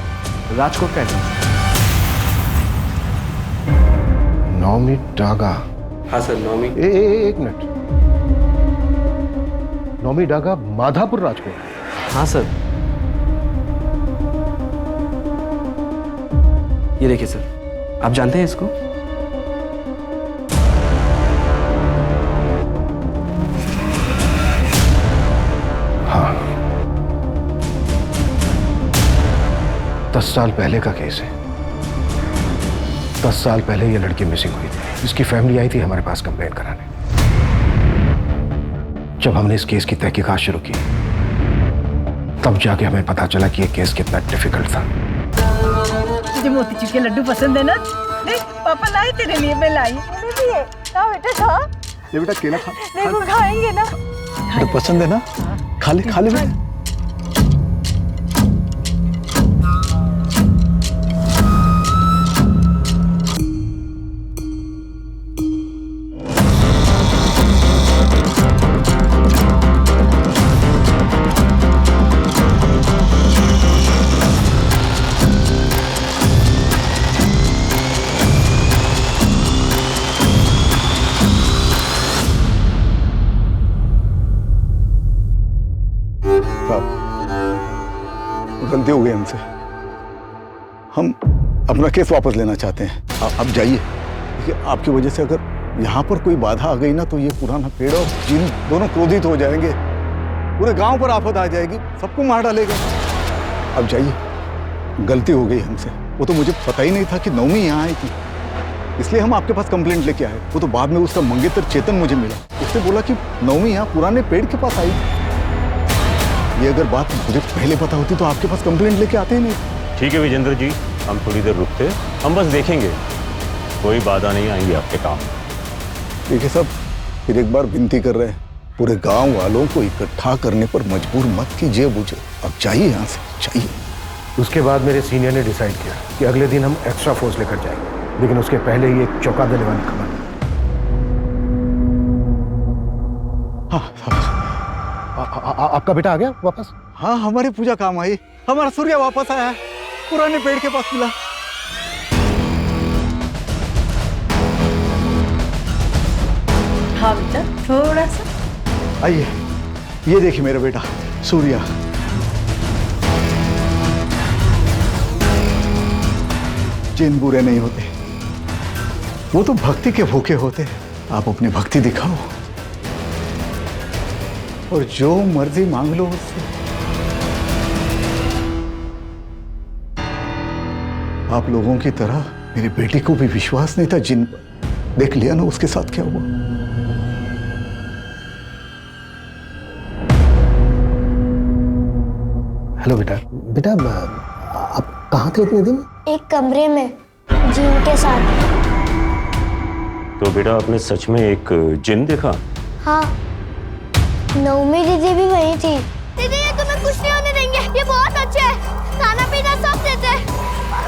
[SPEAKER 12] राजकोट का एड्रेस।
[SPEAKER 7] नौमी डागा?
[SPEAKER 12] हाँ सर, नौमी।
[SPEAKER 7] एक मिनट, नौमी डागा माधापुर राजकोट?
[SPEAKER 12] हाँ सर। ये देखिए सर, आप जानते हैं इसको?
[SPEAKER 7] हाँ, 10 साल पहले का केस है। 10 साल पहले ये लड़की मिसिंग हुई थी। इसकी फैमिली आई थी हमारे पास कंप्लेंट कराने। जब हमने इस केस की तहकीकात शुरू की तब जाके हमें पता चला कि ये केस कितना डिफिकल्ट था।
[SPEAKER 17] तुझे मोतीचूर के लड्डू पसंद है ना? देख पापा लाई तेरे लिए, मैं लाई। मेरे लिए खा बेटा, खा।
[SPEAKER 2] ये बेटा केला खा।
[SPEAKER 17] देखो खाएंगे ना?
[SPEAKER 5] तो पसंद है ना? खा ले बेटा।
[SPEAKER 8] गलती हो गई हमसे, हम अपना केस वापस लेना चाहते हैं। आप जाइए। देखिए, आपकी वजह से अगर यहाँ पर कोई बाधा आ गई ना तो ये पुराना पेड़ और जिन दोनों क्रोधित हो जाएंगे, पूरे गांव पर आफत आ जाएगी, सबको मार डालेगा। अब जाइए, गलती हो गई हमसे। वो तो मुझे पता ही नहीं था कि नवमी यहाँ आई थी, इसलिए हम आपके पास कंप्लेंट लेके आए। वो तो बाद में उसका मंगेतर चेतन मुझे मिला, उसने बोला कि नवमी यहाँ पुराने पेड़ के पास आई। ये अगर बात मुझे पहले पता होती तो आपके पास कंप्लेंट लेके आते ही नहीं।
[SPEAKER 18] ठीक है विजेंद्र जी, हम थोड़ी देर रुकते, हम बस देखेंगे, कोई बाधा नहीं आएंगी आपके काम।
[SPEAKER 8] देखिए साहब, फिर एक बार विनती कर रहे हैं, पूरे गांव वालों को इकट्ठा करने पर मजबूर मत कीजिए मुझे। अब चाहिए यहाँ से, चाहिए।
[SPEAKER 7] उसके बाद मेरे सीनियर ने डिसाइड किया कि अगले दिन हम एक्स्ट्रा फोर्स लेकर जाएंगे, लेकिन उसके पहले ही एक चौंका देने वाली खबर।
[SPEAKER 8] आपका बेटा आ गया वापस? हाँ, हमारी पूजा काम आई, हमारा सूर्य वापस आया है, पुराने पेड़ के पास मिला।
[SPEAKER 17] हाँ बेटा, थोड़ा सा।
[SPEAKER 8] आइए, ये देखिए मेरा बेटा सूर्या। जिन बुरे नहीं होते, वो तो भक्ति के भूखे होते हैं। आप अपनी भक्ति दिखाओ और जो मर्जी मांग लो उससे। आप लोगों की तरह मेरी बेटी को भी विश्वास नहीं था जिन पर। देख लिया ना उसके साथ क्या हुआ।
[SPEAKER 7] हेलो बेटा।
[SPEAKER 16] बेटा, आप कहाँ थे इतने दिन?
[SPEAKER 19] एक कमरे में जिन के साथ।
[SPEAKER 18] तो बेटा, आपने सच में एक जिन देखा?
[SPEAKER 19] हाँ, नवमी दीदी भी वही थी। दीदी, ये तुम्हें कुछ नहीं होने देंगे, ये बहुत अच्छे हैं, खाना पीना सब देते हैं।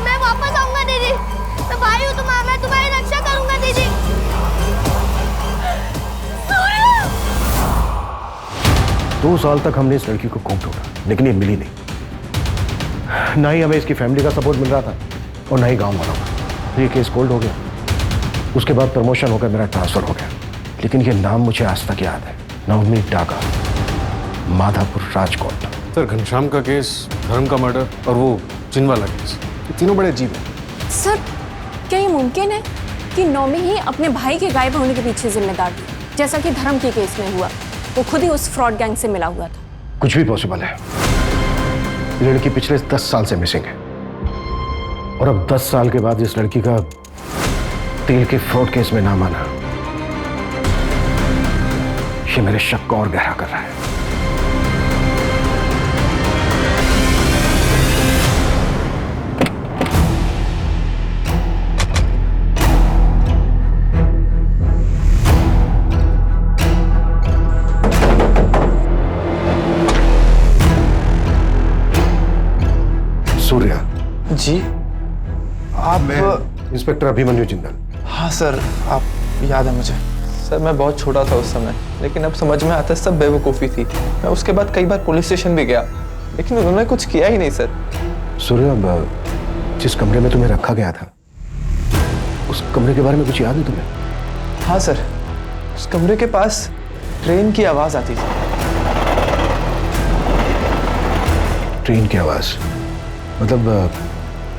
[SPEAKER 19] मैं वापस आऊंगा दीदी, मैं भाई हूँ तुम्हारा, मैं तुम्हारी रक्षा करूंगा दीदी।
[SPEAKER 7] 2 साल तक हमने इस लड़की को खूब ढूंढा, लेकिन ये मिली नहीं। ना ही हमें इसकी फैमिली का सपोर्ट मिल रहा था और ना ही गांव वालों का। तो ये केस कोल्ड हो गया। उसके बाद प्रमोशन होकर मेरा ट्रांसफर हो गया, लेकिन ये नाम मुझे आज तक याद है। नवमी डागा, माधापुर, राजकोट।
[SPEAKER 20] सर, घनश्याम का केस, धर्म का मर्डर और वो जिन वाला केस, ये तीनों बड़े अजीब हैं।
[SPEAKER 15] सर, क्या ये मुमकिन है कि नवमी ही अपने भाई के गायब होने के पीछे जिम्मेदार थी, जैसा कि धर्म के केस में हुआ? वो खुद ही उस फ्रॉड गैंग से मिला हुआ था।
[SPEAKER 7] कुछ भी पॉसिबल है। ये लड़की पिछले 10 साल से मिसिंग है और अब 10 साल के बाद इस लड़की का तेल के फ्रॉड केस में नाम आना, ये मेरे शक को और गहरा कर रहा है। सूर्या
[SPEAKER 16] जी, आप?
[SPEAKER 7] इंस्पेक्टर अभिमन्यु जिंदल।
[SPEAKER 16] हाँ सर, आप याद है मुझे।
[SPEAKER 21] सर, मैं बहुत छोटा था उस समय, लेकिन अब समझ में आता है सब बेवकूफ़ी थी। मैं उसके बाद कई बार पुलिस स्टेशन भी गया, लेकिन उन्होंने कुछ किया ही नहीं सर।
[SPEAKER 7] सूर्या, जिस कमरे में तुम्हें रखा गया था, उस कमरे के बारे में कुछ याद है तुम्हें?
[SPEAKER 21] हाँ सर, उस कमरे के पास ट्रेन की आवाज़ आती थी।
[SPEAKER 7] ट्रेन की आवाज़? मतलब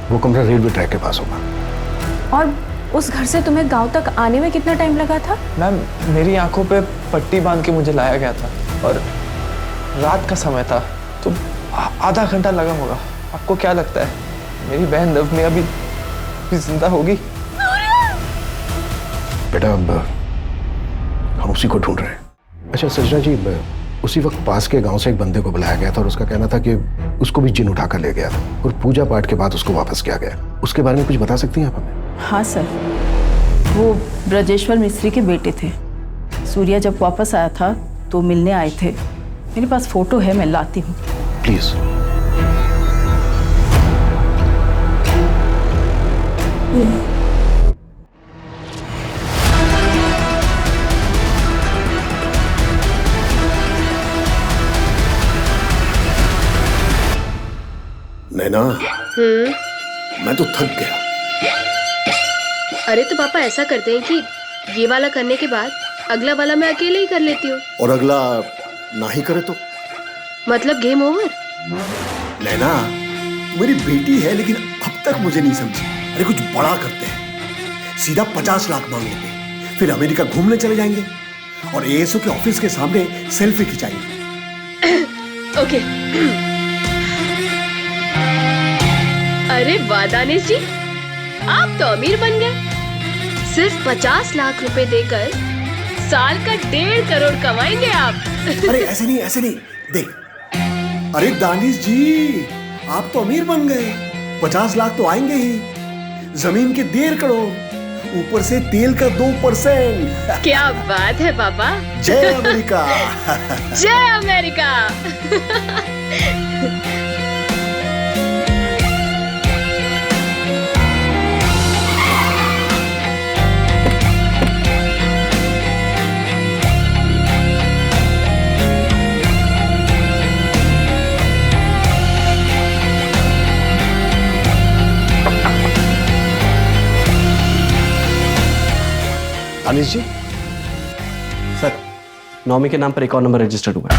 [SPEAKER 7] वो कमरा रेलवे ट्रैक के पास होगा।
[SPEAKER 15] और उस घर से तुम्हें गांव तक आने में कितना टाइम लगा था?
[SPEAKER 21] मैम, मेरी आंखों पे पट्टी बांध के मुझे लाया गया था और रात का समय था, तो आधा घंटा लगा होगा। आपको क्या लगता है मेरी बहन नवमी अभी जिंदा होगी?
[SPEAKER 7] बेटा अब हम उसी को ढूंढ रहे हैं। अच्छा सजना जी, उसी वक्त पास के गांव से एक बंदे को बुलाया गया था और उसका कहना था कि उसको भी जिन उठाकर ले गया था और पूजा पाठ के बाद उसको वापस किया गया। उसके बारे में कुछ बता सकती हैं आप हमें?
[SPEAKER 4] हाँ सर, वो ब्रजेश्वर मिस्त्री के बेटे थे। सूर्या जब वापस आया था तो मिलने आए थे। मेरे पास फोटो है, मैं लाती हूँ।
[SPEAKER 7] प्लीज।
[SPEAKER 2] नैना, मैं तो थक गया।
[SPEAKER 1] अरे तो पापा ऐसा करते हैं कि ये वाला करने के बाद अगला वाला मैं अकेले ही कर लेती हूँ।
[SPEAKER 2] और अगला ना ही करे तो?
[SPEAKER 1] मतलब गेम ओवर।
[SPEAKER 2] नैना, मेरी बेटी है लेकिन अब तक मुझे नहीं समझी। अरे कुछ बड़ा करते हैं, सीधा 50 लाख मांग लेते हैं, फिर अमेरिका घूमने चले जाएंगे और एएसओ के ऑफिस के सामने सेल्फी खिंचाएंगे।
[SPEAKER 1] ओके। अरे वाह दानिश जी, आप तो अमीर बन गए। सिर्फ 50 लाख रुपए देकर साल का 1.5 करोड़ कमाएंगे आप।
[SPEAKER 2] अरे ऐसे नहीं, ऐसे नहीं, देख। अरे दानिश जी, आप तो अमीर बन गए। 50 लाख तो आएंगे ही, जमीन के 1.5 करोड़, ऊपर से तेल का 2%।
[SPEAKER 1] क्या बात है पापा।
[SPEAKER 2] जय अमेरिका।
[SPEAKER 1] जय अमेरिका।
[SPEAKER 2] दानिश जी।
[SPEAKER 12] सर, नौमी के नाम पर एक और नंबर रजिस्टर्ड हुआ है।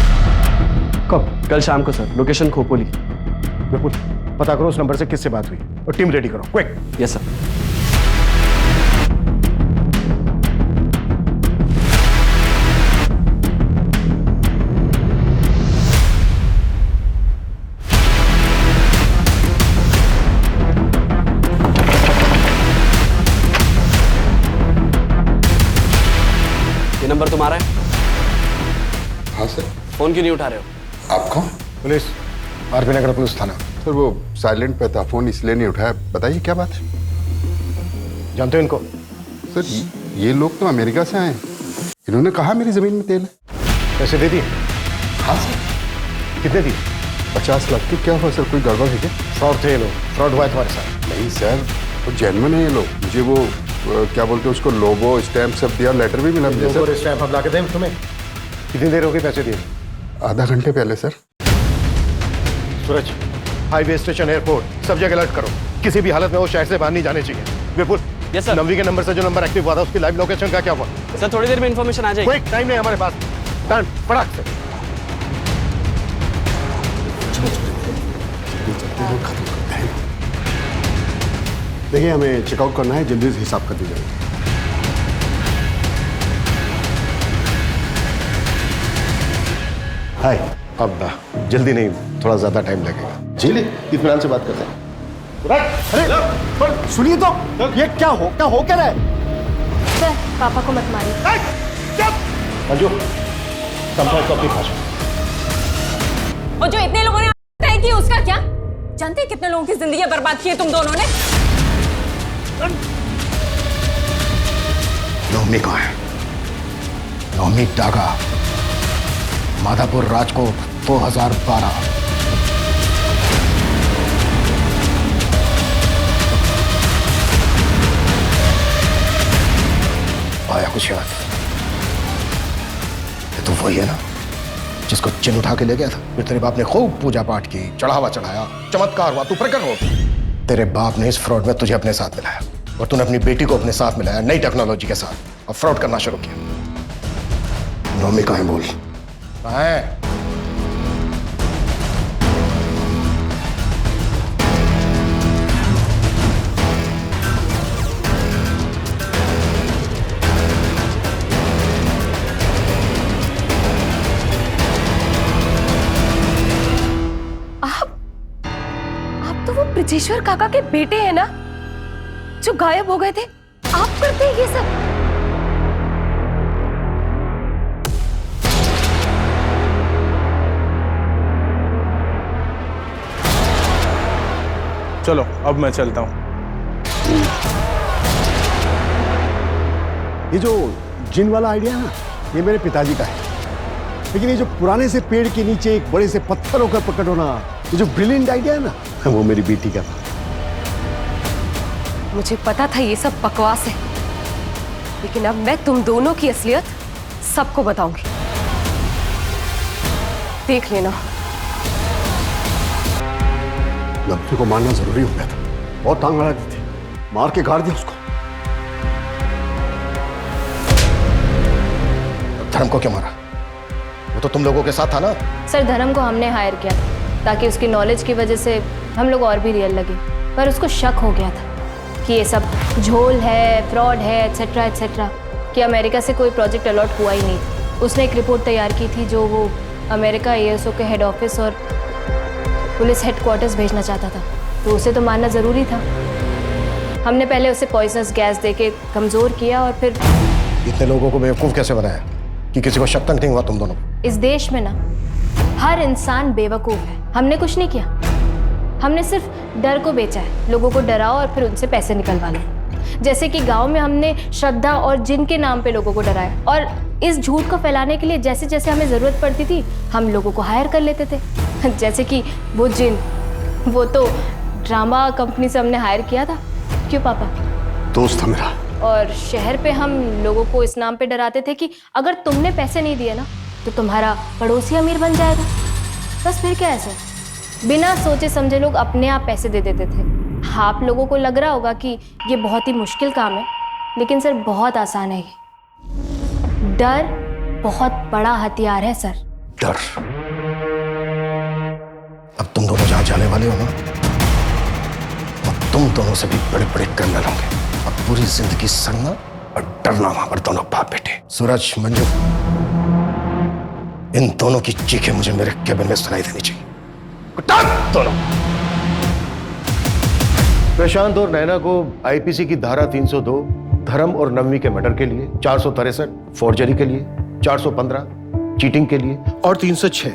[SPEAKER 7] कब?
[SPEAKER 12] कल शाम को सर, लोकेशन खोपोली।
[SPEAKER 7] बिल्कुल, पता करो उस नंबर से किससे बात हुई और टीम रेडी करो, क्विक।
[SPEAKER 12] Yes sir. नंबर तुम्हारा है?
[SPEAKER 14] हाँ सर।
[SPEAKER 12] फोन क्यों नहीं उठा रहे हो?
[SPEAKER 14] आप कौन?
[SPEAKER 7] पुलिस, आरपी नगर पुलिस थाना।
[SPEAKER 14] सर वो साइलेंट पे था, फोन इसलिए नहीं उठाया। बताइए क्या बात है?
[SPEAKER 7] जानते हो इनको?
[SPEAKER 14] सर ये लोग तो अमेरिका से आए, इन्होंने कहा मेरी जमीन में तेल है।
[SPEAKER 7] पैसे दे दिए?
[SPEAKER 14] हाँ सर।
[SPEAKER 7] कितने दिए?
[SPEAKER 14] 50 लाख की। क्या हुआ सर, कोई गड़बड़ है क्या?
[SPEAKER 7] फ्रॉड थे ये लोग, फ्रॉड हुआ है तुम्हारे साथ।
[SPEAKER 14] नहीं सर, वो जेन्युइन है ये लोग। मुझे वो क्या बोलते हैं उसको, लोगो स्टैम्प सब दिया, लेटर भी मिला मुझे सर।
[SPEAKER 7] स्टैम्प हम ला के दें तुम्हें? कितनी देर हो गई पैसे दिए?
[SPEAKER 14] आधा घंटे पहले सर।
[SPEAKER 7] सूरज, हाईवे स्टेशन, एयरपोर्ट, सब जगह अलर्ट करो। किसी भी हालत में वो शहर से बाहर नहीं जाने चाहिए। विपुल,
[SPEAKER 12] यस सर।
[SPEAKER 7] नवी के नंबर से जो नंबर एक्टिव हुआ था उसकी लाइव लोकेशन का क्या हुआ?
[SPEAKER 12] सर थोड़ी देर में इंफॉर्मेशन आ जाएगी।
[SPEAKER 7] कोई टाइम नहीं हमारे पास। टर्न फटाक से।
[SPEAKER 2] देखिए हमें चेकआउट करना है, जल्दी से हिसाब कर दीजिए।
[SPEAKER 7] हाय, अब जल्दी नहीं, थोड़ा ज्यादा टाइम लगेगा।
[SPEAKER 14] जी ले, इत्मीनान से बात करते हैं।
[SPEAKER 2] अरे पर सुनिए तो, ये क्या हो क्या रहा है?
[SPEAKER 1] सर पापा को मत मारिए।
[SPEAKER 7] मंजू, संभाल को अपनी भाषा।
[SPEAKER 15] और जो इतने लोगों ने तय की उसका क्या? जानते हैं कितने लोगों की जिंदगी बर्बाद की है तुम दोनों ने?
[SPEAKER 7] नौमी कहाँ है? नौमी डागा, माधापुर, राजकोट, 2012। आया कुछ याद? ये तो वही है ना जिसको चिन्ह उठा के ले गया था। फिर तेरे बाप ने खूब पूजा पाठ की, चढ़ावा चढ़ाया, चमत्कार हुआ, तू प्रकट हो। तेरे बाप ने इस फ्रॉड में तुझे अपने साथ मिलाया और तूने अपनी बेटी को अपने साथ मिलाया नई टेक्नोलॉजी के साथ और फ्रॉड करना शुरू किया। नौमी कहाँ है बोल? कहाँ है?
[SPEAKER 9] आप तो वो ब्रजेश्वर काका के बेटे हैं ना जो गायब हो गए थे? आप करते हैं ये सब?
[SPEAKER 20] चलो अब मैं चलता हूँ।
[SPEAKER 2] ये जो जिन वाला आइडिया है ना, ये मेरे पिताजी का है। लेकिन ये जो पुराने से पेड़ के नीचे एक बड़े से पत्थर होकर प्रकट होना, ये जो ब्रिलियंट आइडिया है ना, वो मेरी बेटी का था।
[SPEAKER 9] मुझे पता था ये सब बकवास है, लेकिन अब मैं तुम दोनों की असलियत सबको बताऊंगी। देख लेना।
[SPEAKER 2] लड़की को मारना जरूरी हो गया था, बहुत टांग अड़ा दी थी, मार के गाड़ दिया उसको।
[SPEAKER 16] धर्म को क्यों मारा? वो तो तुम लोगों के साथ था ना?
[SPEAKER 1] सर, धर्म को हमने हायर किया था ताकि उसकी नॉलेज की वजह से हम लोग और भी रियल लगे, पर उसको शक हो गया था कि ये सब झोल है, फ्रॉड है, एटसेट्रा एटसेट्रा, कि अमेरिका से कोई प्रोजेक्ट अलॉट हुआ ही नहीं था। उसने एक रिपोर्ट तैयार की थी जो वो अमेरिका ASO के हेड ऑफिस और पुलिस हेडक्वार्टर्स भेजना चाहता था, तो उसे तो मारना ज़रूरी था। हमने पहले उसे पॉइजनस गैस देके कमज़ोर किया और फिर
[SPEAKER 16] इतने लोगों को बेवकूफ़ कैसे बनाया कि किसी को शक तक नहीं हुआ तुम दोनों?
[SPEAKER 1] इस देश में ना हर इंसान बेवकूफ़ है। हमने कुछ नहीं किया, हमने सिर्फ डर को बेचा है। लोगों को डराओ और फिर उनसे पैसे निकलवा लो। जैसे कि गांव में हमने श्रद्धा और जिन के नाम पे लोगों को डराया, और इस झूठ को फैलाने के लिए जैसे जैसे हमें ज़रूरत पड़ती थी हम लोगों को हायर कर लेते थे। जैसे कि वो जिन, वो तो ड्रामा कंपनी से हमने हायर किया था। क्यों पापा?
[SPEAKER 2] दोस्त था मेरा।
[SPEAKER 1] और शहर पे हम लोगों को इस नाम पे डराते थे कि अगर तुमने पैसे नहीं दिए ना तो तुम्हारा पड़ोसी अमीर बन जाएगा। बस फिर क्या है सर, बिना सोचे समझे लोग अपने आप पैसे दे देते थे। आप लोगों को लग रहा होगा कि ये बहुत ही मुश्किल काम है, लेकिन सर बहुत आसान है ये। डर बहुत बड़ा हथियार है सर।
[SPEAKER 16] डर? अब तुम दोनों जहां जाने वाले हो ना, अब तुम दोनों से भी बड़े बड़े कर्नल होंगे। अब पूरी जिंदगी सड़ना और डरना वहां पर दोनों बाप बेटे। सूरज, मंजू, इन दोनों की चीखें मुझे मेरे केबिन में सुनाई देनी चाहिए। दोनों। प्रशांत और नैना को IPC की धारा 302 धर्म और नवमी के मर्डर के लिए, 463 फोर्जरी के लिए, 415 चीटिंग के लिए और 306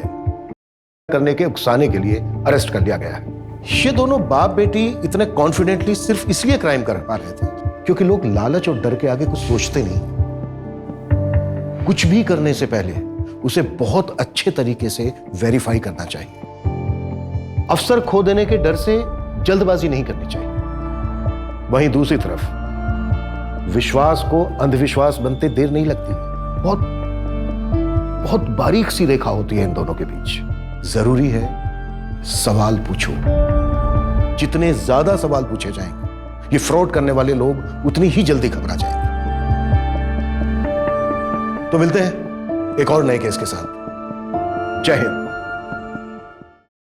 [SPEAKER 16] करने के उकसाने के लिए अरेस्ट कर लिया गया है। ये दोनों बाप बेटी इतने कॉन्फिडेंटली सिर्फ इसलिए क्राइम कर पा रहे थे क्योंकि लोग लालच और डर के आगे कुछ सोचते नहीं। कुछ भी करने से पहले उसे बहुत अच्छे तरीके से वेरीफाई करना चाहिए। अफसर खो देने के डर से जल्दबाजी नहीं करनी चाहिए। वहीं दूसरी तरफ विश्वास को अंधविश्वास बनते देर नहीं लगती। बहुत बारीक सी रेखा होती है इन दोनों के बीच। जरूरी है सवाल पूछो। जितने ज्यादा सवाल पूछे जाएंगे ये फ्रॉड करने वाले लोग उतनी ही जल्दी घबरा जाएंगे। तो मिलते हैं एक और नए केस के साथ। जय हिंद।